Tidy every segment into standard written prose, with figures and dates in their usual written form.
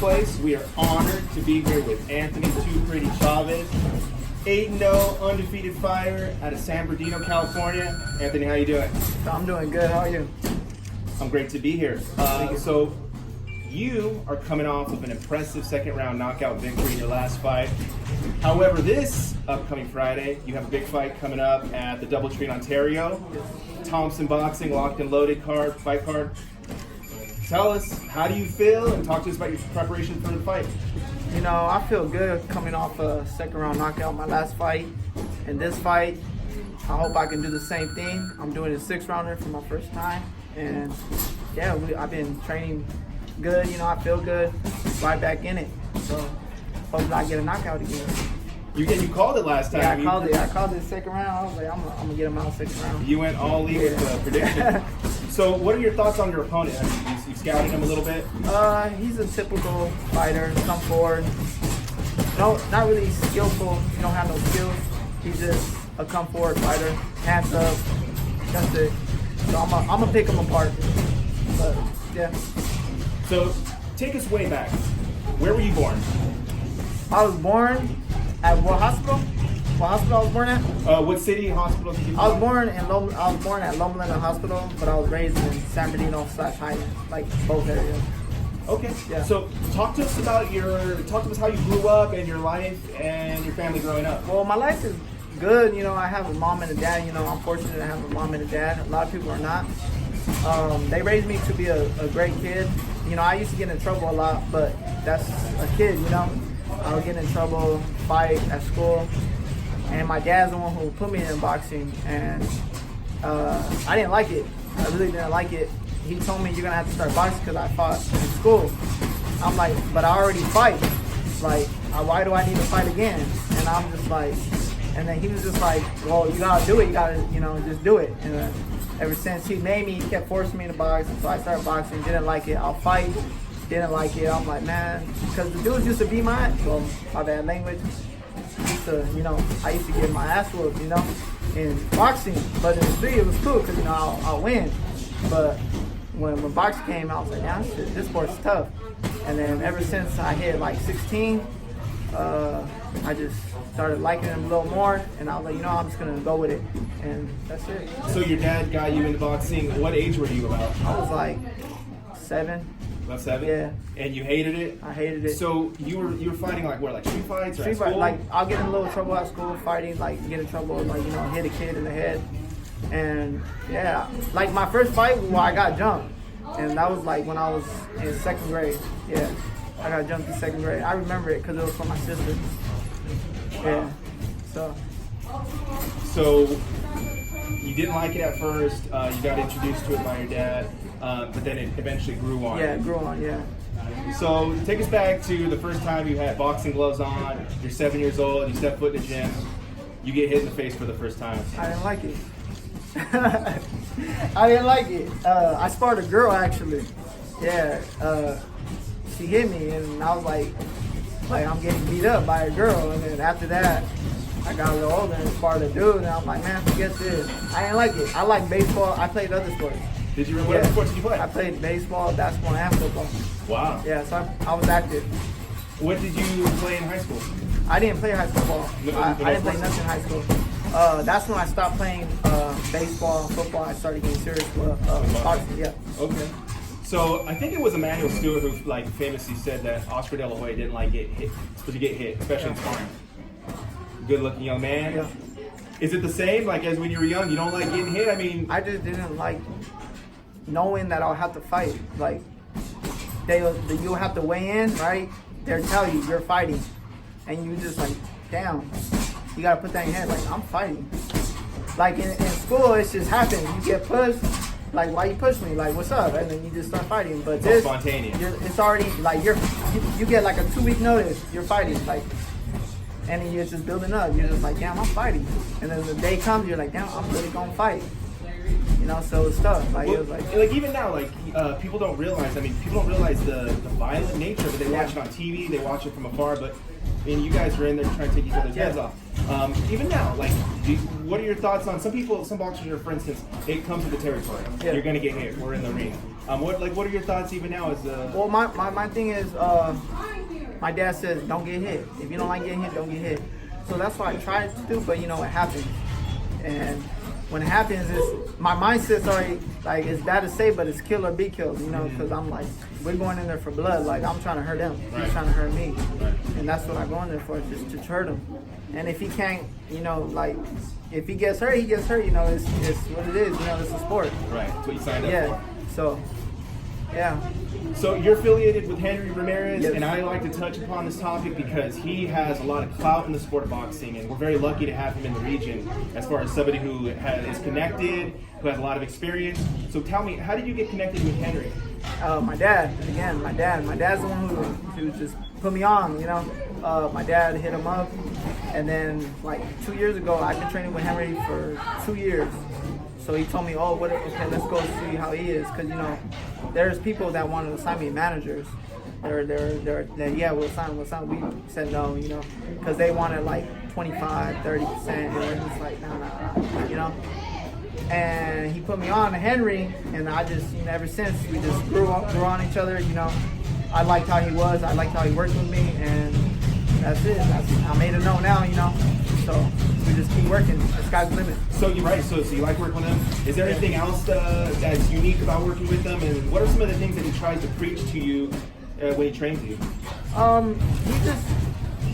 place. We are honored to be here with Anthony Too Pretty Chavez, 8-0 undefeated fighter out of San Bernardino, California. Anthony, how you doing? I'm doing good. How are you? I'm great to be here. So you are coming off of an impressive second-round knockout victory in your last fight. However, this upcoming Friday, you have a big fight coming up at the DoubleTree in Ontario. Thompson Boxing, locked and loaded fight card. Tell us, how do you feel, and talk to us about your preparation for the fight. You know, I feel good coming off a second-round knockout my last fight. In this fight, I hope I can do the same thing. I'm doing a 6-rounder for my first time, and yeah, I've been training good. You know, I feel good, right back in it. So hopefully I get a knockout again. You called it last time. Yeah, I called it second round. I was like, I'm gonna get him out second round. You went all in with the prediction. So what are your thoughts on your opponent? I mean, you scouted him a little bit? He's a typical fighter, come forward. No, not really skillful. He don't have no skills. He's just a come forward fighter, hands up. That's it. So I'm gonna pick him apart. But yeah. So take us way back. Where were you born? I was born at what hospital? What hospital I was born at? What city hospital did you I was born at Loma Linda Hospital, but I was raised in San Bernardino / Highland, like both areas. Okay. Yeah. So talk to us how you grew up and your life and your family growing up. Well, my life is good. You know, I have a mom and a dad. You know, I'm fortunate to have a mom and a dad. A lot of people are not. They raised me to be a great kid. You know, I used to get in trouble a lot, but that's a kid, you know. I would get in trouble, fight at school. And my dad's the one who put me in boxing, and I didn't like it. I really didn't like it. He told me, you're gonna have to start boxing because I fought in school. I'm like, but I already fight. Like, why do I need to fight again? And I'm just like, and then he was just like, well, you gotta do it. You gotta, you know, just do it. And ever since he made me, he kept forcing me to box. And so I started boxing, didn't like it. I'll fight, didn't like it. I'm like, man, because the dudes used to be my bad language. You know, I used to get my ass whooped, you know, in boxing. But in the street, it was cool because, you know, I'll win. But when boxing came, I was like, yeah, this sport's tough. And then ever since I hit like 16, I just started liking him a little more. And I was like, you know, I'm just going to go with it. And that's it. So your dad got you into boxing. What age were you about? I was like 7. About 7? Yeah. And you hated it? I hated it. So you were fighting like what, like street fights or Street at school? fight, like I'll get in a little trouble at school fighting, like get in trouble, like, you know, hit a kid in the head. And yeah, like my first fight, well, I got jumped. And that was like when I was in 2nd grade. Yeah, I got jumped in 2nd grade. I remember it because it was from my sister. Yeah, So you didn't like it at first. You got introduced to it by your dad, but then it eventually grew on. Yeah, it grew on, yeah. So take us back to the first time you had boxing gloves on. You're 7 years old. You step foot in the gym. You get hit in the face for the first time. I didn't like it. I didn't like it. I sparred a girl, actually. Yeah, she hit me, and I was like I'm getting beat up by a girl. And then after that, I got a little older and sparred a dude, and I'm like, man, forget this. I didn't like it. I like baseball. I played other sports. Did you? What other sports did you play? I played baseball, basketball, and football. Wow. Yeah, so I was active. What did you play in high school? I didn't play high school ball. I didn't play nothing in high school. That's when I stopped playing baseball and football. I started getting serious with boxing. Yeah. Okay. So I think it was Emmanuel Stewart who like famously said that Oscar De La Hoya didn't like get hit, supposed to get hit, especially in sparring. Good-looking young man. Yeah. Is it the same like as when you were young? You don't like getting hit? I mean, I just didn't like knowing that I'll have to fight. Like you'll have to weigh in, right? They'll tell you you're fighting, and you just like, damn, you gotta put that in your head. Like, I'm fighting. Like in school, it's just happened. You get pushed. Like, why you push me? Like, what's up? And then you just start fighting. But it's spontaneous. It's already like you get like a 2-week notice. You're fighting, like, and then you're just building up. You're just like, damn, I'm fighting. And then the day comes, you're like, damn, I'm really gonna fight. You know, so it's tough. Like, well, it was like even now, like people don't realize. I mean, people don't realize the violent nature of it. They watch it on TV, they watch it from afar. But mean, you guys are in there trying to take each other's heads off. Even now, like, what are your thoughts on some people? Some boxers are, for instance, it comes with the territory. Yeah. You're gonna get hit. We're in the ring. What are your thoughts even now? Well, my thing is, my dad says don't get hit. If you don't like getting hit, don't get hit. So that's what I try to do. But you know, it happens, and when it happens, my mindset's already like, it's bad to say, but it's kill or be killed. You know, because I'm like, we're going in there for blood. Like, I'm trying to hurt him. Right. He's trying to hurt me. Right. And that's what I go in there for, just to hurt him. And if he can't, you know, like, if he gets hurt, he gets hurt. You know, it's what it is. You know, it's a sport. Right. That's what you signed up for. So, yeah. So you're affiliated with Henry Ramirez, Yes. and I like to touch upon this topic because he has a lot of clout in the sport of boxing, and we're very lucky to have him in the region as far as somebody who is connected, who has a lot of experience. So tell me, how did you get connected with Henry? My dad, again, my dad's the one who just put me on, you know. My dad hit him up, and then like 2 years ago, I've been training with Henry for 2 years. So he told me, okay, let's go see how he is, because you know, there's people that wanted to sign me managers. They're yeah, we'll sign. We said no, you know, because they wanted like 25, 30%, and we're just like, nah, you know. And he put me on to Henry, and I just, you know, ever since we just grew on each other, you know. I liked how he was, I liked how he worked with me, and that's it. I made it known now, you know. So we just keep working. The sky's the limit. So you're right. So you like working with him. Is there anything else that's unique about working with him? And what are some of the things that he tries to preach to you when he trains you? He's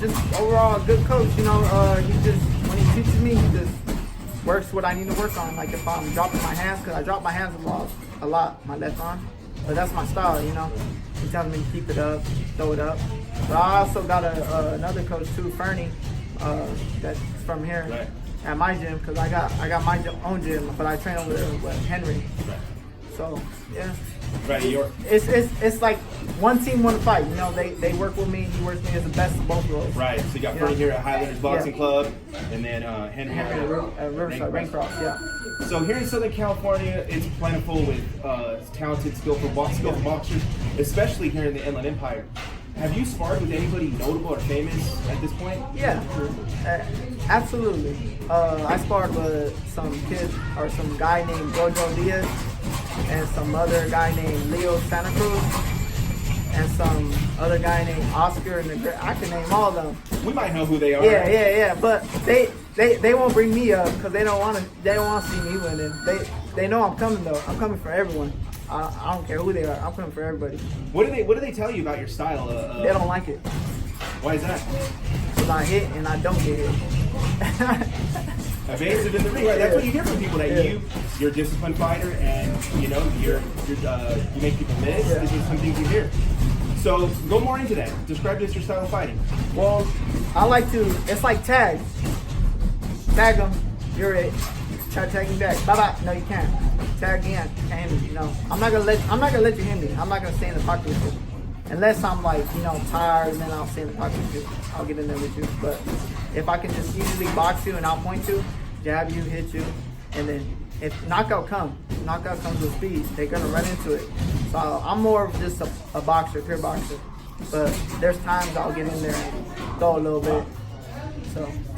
just overall a good coach. You know, he just, when he teaches me, he just works what I need to work on. Like if I'm dropping my hands, because I drop my hands a lot, my left arm. But that's my style, you know. He tells me to keep it up, throw it up. But I also got another coach too, Fernie. That's from here at my gym, because I got my own gym, but I train over there with Henry. Right. So yeah. Right. It's like one team, one fight. You know, they work with me. He works with me as the best of both worlds. Right. So you got Fernie here at Highlanders Boxing Club, and then Henry at Riverside Raincross. Yeah. So here in Southern California, it's plentiful with talented, skillful boxers, especially here in the Inland Empire. Have you sparred with anybody notable or famous at this point? Yeah, absolutely. I sparred with some kid or some guy named Jojo Diaz, and some other guy named Leo Santa Cruz, and some other guy named Oscar. And I can name all of them. We might know who they are. Yeah. But they won't bring me up because they don't want to see me winning. They know I'm coming though. I'm coming for everyone. I don't care who they are. I'm coming for everybody. What do they tell you about your style? They don't like it. Why is that? Because I hit and I don't get hit. Evasive in the ring, right? That's what you hear from people, that you're a disciplined fighter, and you know you make people miss. Yeah. These are some things you hear. So go more into that. Describe this your style of fighting. Well, I like to. It's like tag. Tag them. You're it. Try tagging back. Bye bye. No, you can't. Tag again. Can't hit me. You know. I'm not gonna let you hit me. I'm not gonna stay in the pocket with you. Unless I'm like, you know, tired, and then I'll stay in the pocket with you. I'll get in there with you. But if I can just easily box you and I'll point you, jab you, hit you, and then if knockout comes with speed, they're gonna run into it. So I'm more of just a boxer, pure boxer. But there's times I'll get in there and throw a little bit.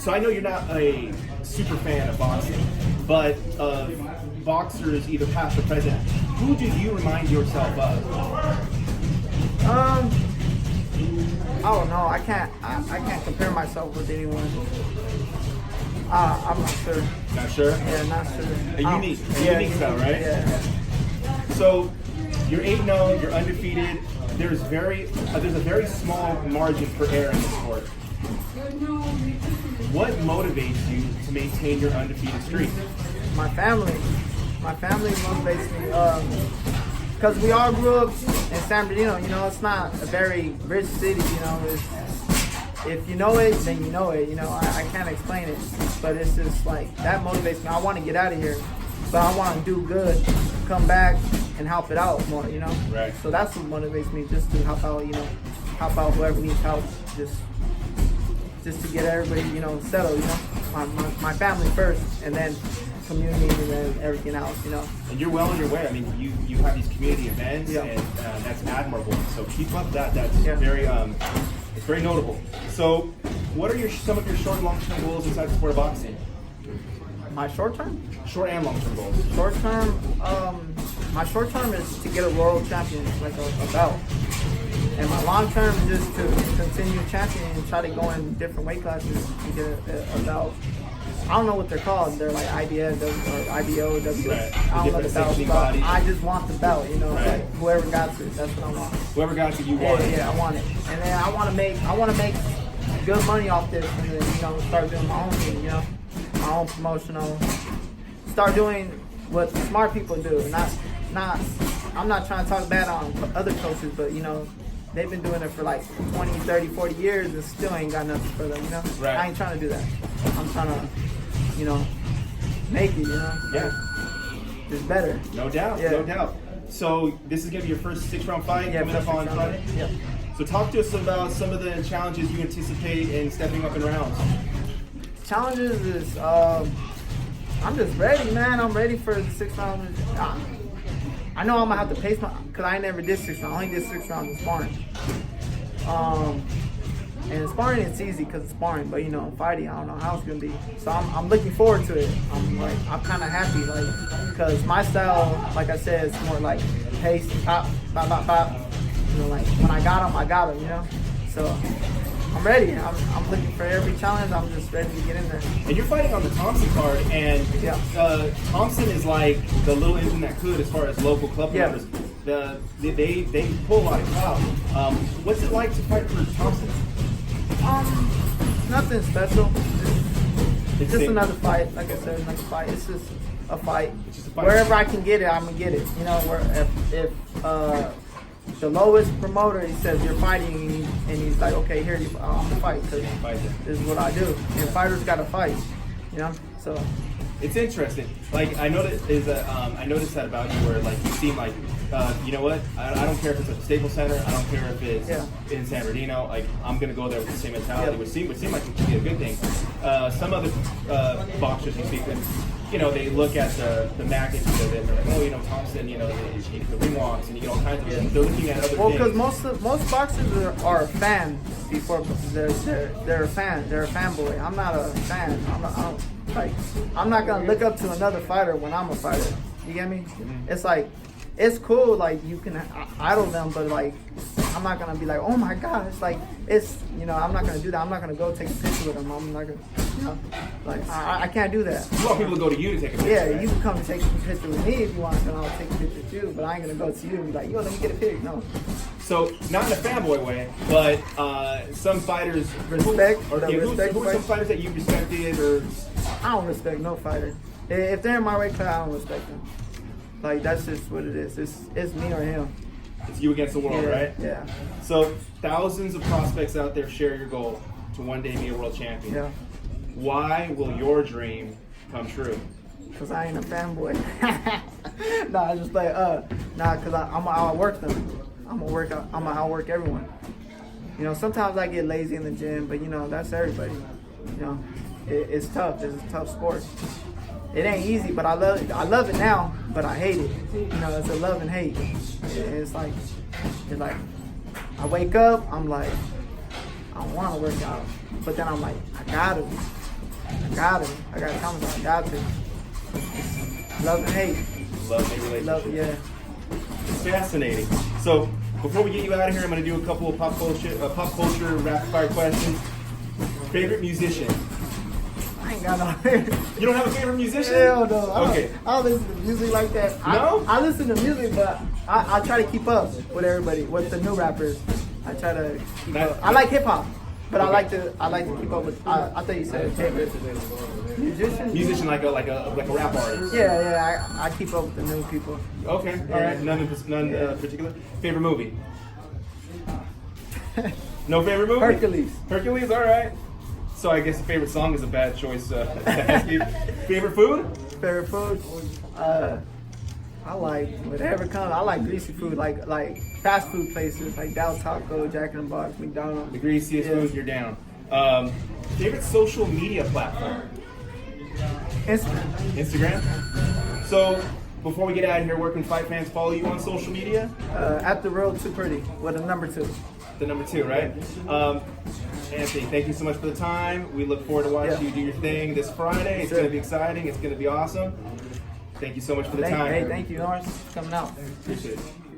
So I know you're not a super fan of boxing, but boxers either past or present, who do you remind yourself of? I don't know. I can't compare myself with anyone. I'm not sure. Not sure? Yeah, not sure. Unique style, right? Yeah. So you're 8-0, you're undefeated. There's a very small margin for error in the sport. What motivates you to maintain your undefeated streak? My family. My family motivates me. Because we all grew up in San Bernardino. You know, it's not a very rich city. You know, if you know it, then you know it. You know, I can't explain it, but it's just like that motivates me. I want to get out of here, but I want to do good, come back and help it out more. You know, right? So that's what motivates me, just to help out. You know, help out whoever needs help. Just to get everybody, you know, settled. You know, my family first, and then community, and then everything else, you know. And you're well on your way. I mean, you have these community events, yeah. and that's admirable. So keep up that. That's very It's very notable. So, what are some of your short and long-term goals inside the sport of boxing? My short term? Short and long-term goals. Short term, my short term is to get a world champion, like a belt. And my long term is just to continue champion and try to go in different weight classes and get a belt. I don't know what they're called. They're like IBF or IBO, W. Right. I don't know the belt, but I just want the belt. You know, right. Like whoever got it, that's what I want. Whoever got it, you want it. Yeah, I want it. And then I want to make good money off this, and then start doing my own thing. My own promotional. Start doing what smart people do. I'm not trying to talk bad on other coaches, but they've been doing it for like 20, 30, 40 years and still ain't got nothing for them, Right. I ain't trying to do that. I'm trying to, make it, Yeah. It's better. No doubt, Yeah. no doubt. So this is going to be your first 6-round fight coming up on Friday? Yeah. So talk to us about some of the challenges you anticipate in stepping up in rounds. Challenges is, I'm just ready, man. I'm ready for the 6 rounds. I know I'm going to have to pace because I never did 6 rounds. I only did 6 rounds in sparring. And sparring, it's easy because it's sparring, but fighting, I don't know how it's gonna be. So I'm looking forward to it. I'm kind of happy, because my style, like I said, is more like pace, pop, pop, pop, pop. Like when I got him, So I'm ready. I'm looking for every challenge. I'm just ready to get in there. And you're fighting on the Thompson card, and Thompson is like the little engine that could as far as local club promoters. They pull a lot of crowd. What's it like to fight for Thompson? Nothing special. It's just another fight. Like I said, another fight. It's just a fight. Wherever I can get it, I'm gonna get it. If the lowest promoter, he says you're fighting, and he's like, okay, here, I'm gonna fight because this is what I do. And fighters gotta fight. So. It's interesting. Like I noticed that about you, where like you seem like, you know what? I don't care if it's at the Staples Center. I don't care if it's in San Bernardino. Like I'm gonna go there with the same mentality. Would seem like it could be a good thing. Some other boxers you speak with, they look at the magnitude of it. They're like, oh, Thompson, the ring walks, and you get all kinds of things. They're looking at other things. Well, because most boxers are fans before they're a fan. They're a fanboy. I'm not a fan. I'm not gonna look up to another fighter when I'm a fighter. You get me? Mm-hmm. It's like, it's cool. Like you can idol them, but like I'm not gonna be like, oh my god. It's like I'm not gonna do that. I'm not gonna go take a picture with them. I'm not gonna, like I can't do that. You want people to go to you to take a picture? Yeah, right? You can come and take a picture with me if you want, and I'll take a picture with you. But I ain't gonna go to you and be like, yo, let me get a pic. No. So not in a fanboy way, but some fighters respect. Who are some fighters that you respected or? I don't respect no fighter. If they're in my weight class, I don't respect them. Like that's just what it is. It's me or him. It's you against the world, right? Yeah. So thousands of prospects out there share your goal to one day be a world champion. Yeah. Why will your dream come true? Because I ain't a fanboy. Nah, I just like because I'm gonna outwork them. I'm gonna outwork everyone. Sometimes I get lazy in the gym, but that's everybody. It's tough. It's a tough sport. It ain't easy, but I love it now, but I hate it. It's a love and hate. It's like I wake up, I'm like, I don't want to work out, but then I'm like, I got to tell myself I got to. Love and hate. Love-hate relationship. Love, yeah. Fascinating. So before we get you out of here, I'm going to do a couple of pop culture rapid fire questions. Favorite musician? I ain't got no. You don't have a favorite musician? Hell no. Okay. I don't listen to music like that. No? I listen to music, but I try to keep up with everybody, with the new rappers. I try to keep up. I like hip hop, but I like to keep up with. I thought you said favorite musician. Musician like a rap artist. Yeah. I keep up with the new people. Okay. All right. None particular. Favorite movie? No favorite movie? Hercules. All right. So I guess the favorite song is a bad choice to ask you. Favorite food? Favorite food? I like whatever comes. I like greasy food, like fast food places like Del Taco, Jack in the Box, McDonald's. The greasiest food, you're down. Favorite social media platform? Instagram. So before we get out of here, where can fight fans follow you on social media? At the Road Too Pretty with a number 2. The number 2, right? Anthony, thank you so much for the time. We look forward to watching you do your thing this Friday. It's going to be exciting. It's going to be awesome. Thank you so much for the time. Hey, thank you, Norris, for coming out. Appreciate it.